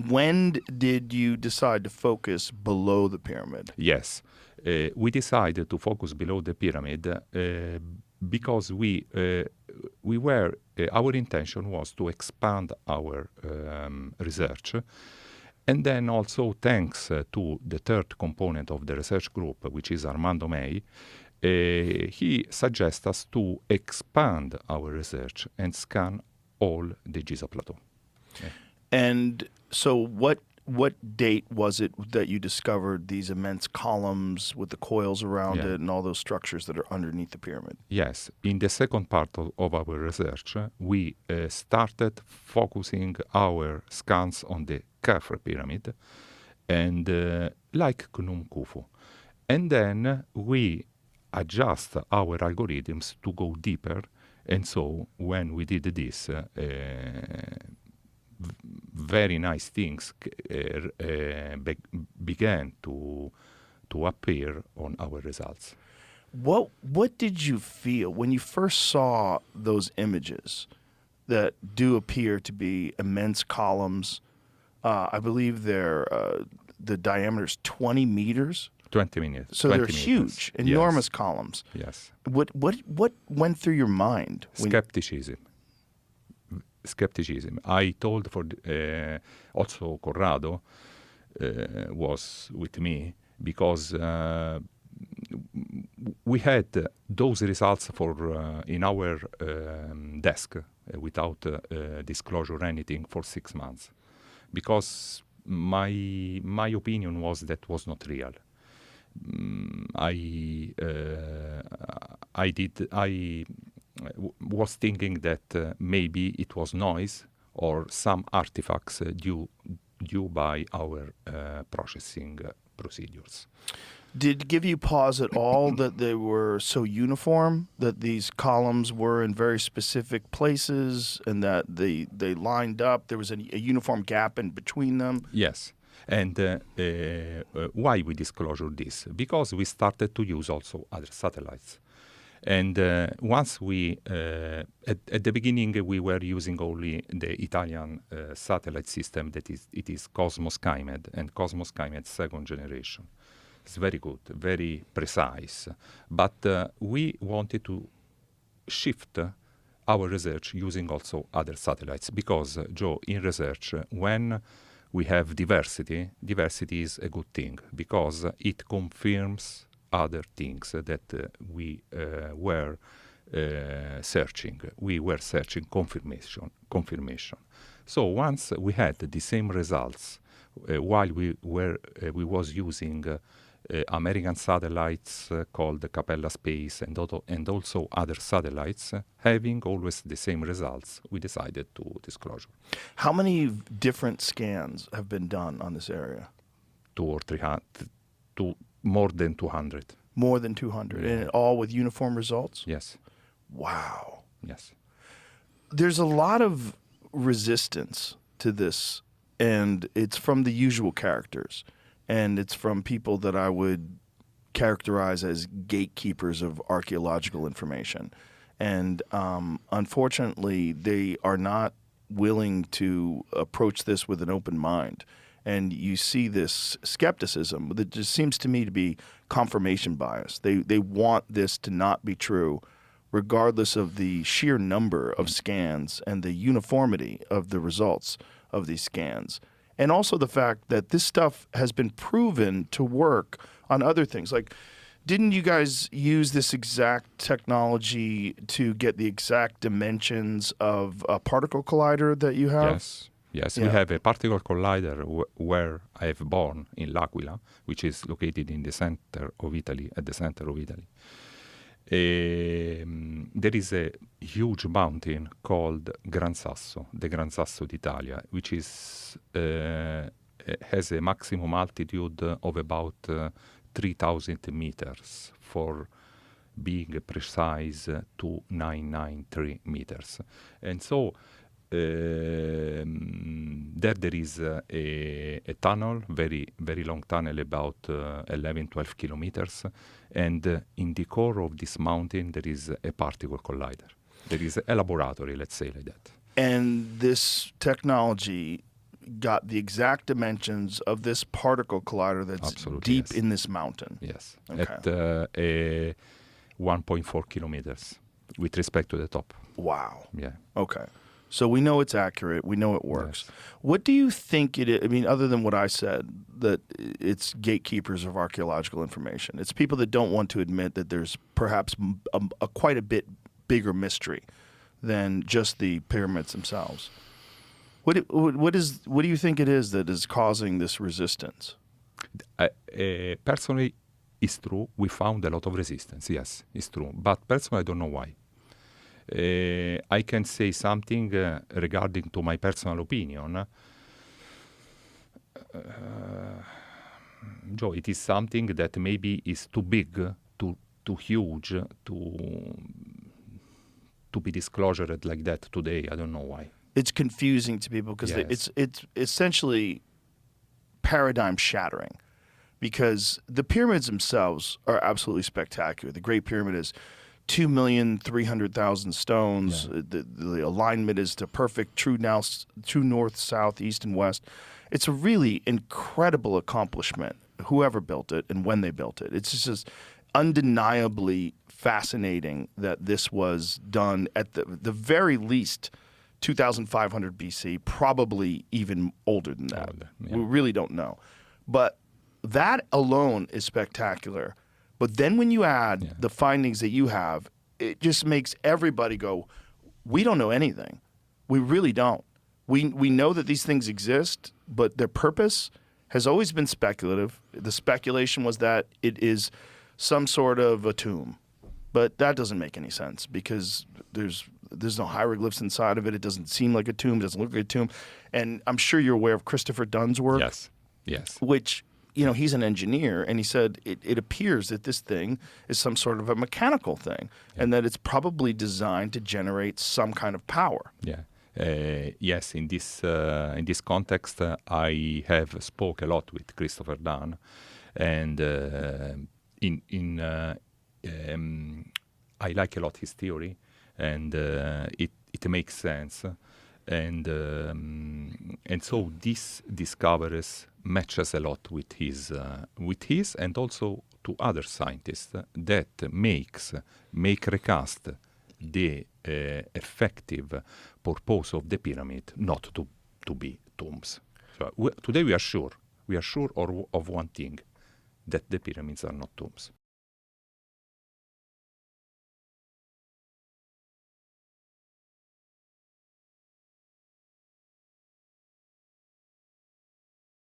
when did you decide to focus below the pyramid? Yes, we decided to focus below the pyramid because our intention was to expand our research. And then also, thanks to the third component of the research group, which is Armando May, he suggests us to expand our research and scan all the Giza Plateau. And so what date was it that you discovered these immense columns with the coils around it and all those structures that are underneath the pyramid? Yes. In the second part of our research, we started focusing our scans on the Khafre pyramid and like Khnum Khufu. And then we adjust our algorithms to go deeper. And so when we did this, very nice things began to appear on our results. What did you feel when you first saw those images that do appear to be immense columns? I believe the diameter is 20 meters. 20 meters. So they're huge, enormous columns. Yes. What went through your mind? Skepticism. I told also Corrado was with me because we had those results in our desk without disclosure or anything for 6 months, because my opinion was that was not real. I was thinking that maybe it was noise or some artifacts due by our processing procedures. Did it give you pause at all that they were so uniform, that these columns were in very specific places and that they lined up? There was a uniform gap in between them? Yes. And why we disclosure this? Because we started to use also other satellites. And once we, at the beginning, we were using only the Italian satellite system it is Cosmos Skymed, and Cosmos Skymed second generation. It's very good, very precise. But we wanted to shift our research using also other satellites because, Joe, in research, when we have diversity is a good thing because it confirms other things that we were searching. We were searching confirmation. So once we had the same results while we was using American satellites called Capella Space and also other satellites, having always the same results, we decided to disclosure. How many different scans have been done on this area? 200 or 300, more than 200. More than 200, yeah. And all with uniform results? Yes. Wow. Yes. There's a lot of resistance to this, and it's from the usual characters. And it's from people that I would characterize as gatekeepers of archaeological information. And unfortunately, they are not willing to approach this with an open mind. And you see this skepticism that just seems to me to be confirmation bias. They want this to not be true, regardless of the sheer number of scans and the uniformity of the results of these scans. And also the fact that this stuff has been proven to work on other things. Like, didn't you guys use this exact technology to get the exact dimensions of a particle collider that you have? Yes. Yeah. We have a particle collider where I have born in L'Aquila, which is located in the center of Italy, There is a huge mountain called Gran Sasso, the Gran Sasso d'Italia, which is has a maximum altitude of about 3,000 meters, for being precise 2,993 meters. And so there is a tunnel, very long tunnel, about 11-12 kilometers, and in the core of this mountain there is a particle collider. There is a laboratory, let's say like that. And this technology got the exact dimensions of this particle collider that's Absolutely, deep yes. in this mountain. Yes, Okay. at 1.4 kilometers with respect to the top. Wow. Yeah. Okay. So we know it's accurate. We know it works. Yes. What do you think it is? I mean, other than what I said, that it's gatekeepers of archaeological information. It's people that don't want to admit that there's perhaps quite a bit bigger mystery than just the pyramids themselves. What do you think it is that is causing this resistance? Personally, it's true. We found a lot of resistance. Yes, it's true. But personally, I don't know why. I can say something regarding to my personal opinion. Joe, it is something that maybe is too big, too huge to be disclosed like that today. I don't know why. It's confusing to people because Yes. it's essentially paradigm shattering, because the pyramids themselves are absolutely spectacular. The Great Pyramid is 2,300,000 stones. Yeah. The alignment is to perfect, true north, south, east, and west. It's a really incredible accomplishment, whoever built it and when they built it. It's just undeniably fascinating that this was done at the very least 2,500 BC, probably even older than that. Older, yeah. We really don't know. But that alone is spectacular. But then when you add the findings that you have, it just makes everybody go, we don't know anything. We really don't. We know that these things exist, but their purpose has always been speculative. The speculation was that it is some sort of a tomb. But that doesn't make any sense because there's no hieroglyphs inside of it. It doesn't seem like a tomb. It doesn't look like a tomb. And I'm sure you're aware of Christopher Dunn's work. Yes. Yes. Which, you know, he's an engineer, and he said it appears that this thing is some sort of a mechanical thing, and that it's probably designed to generate some kind of power. Yeah. Yes, in this context, I have spoke a lot with Christopher Dunn, and I like a lot his theory, and it makes sense, and so this discoveries matches a lot with his and also to other scientists that make recast the effective purpose of the pyramid not to be tombs. So today we are sure of one thing, that the pyramids are not tombs.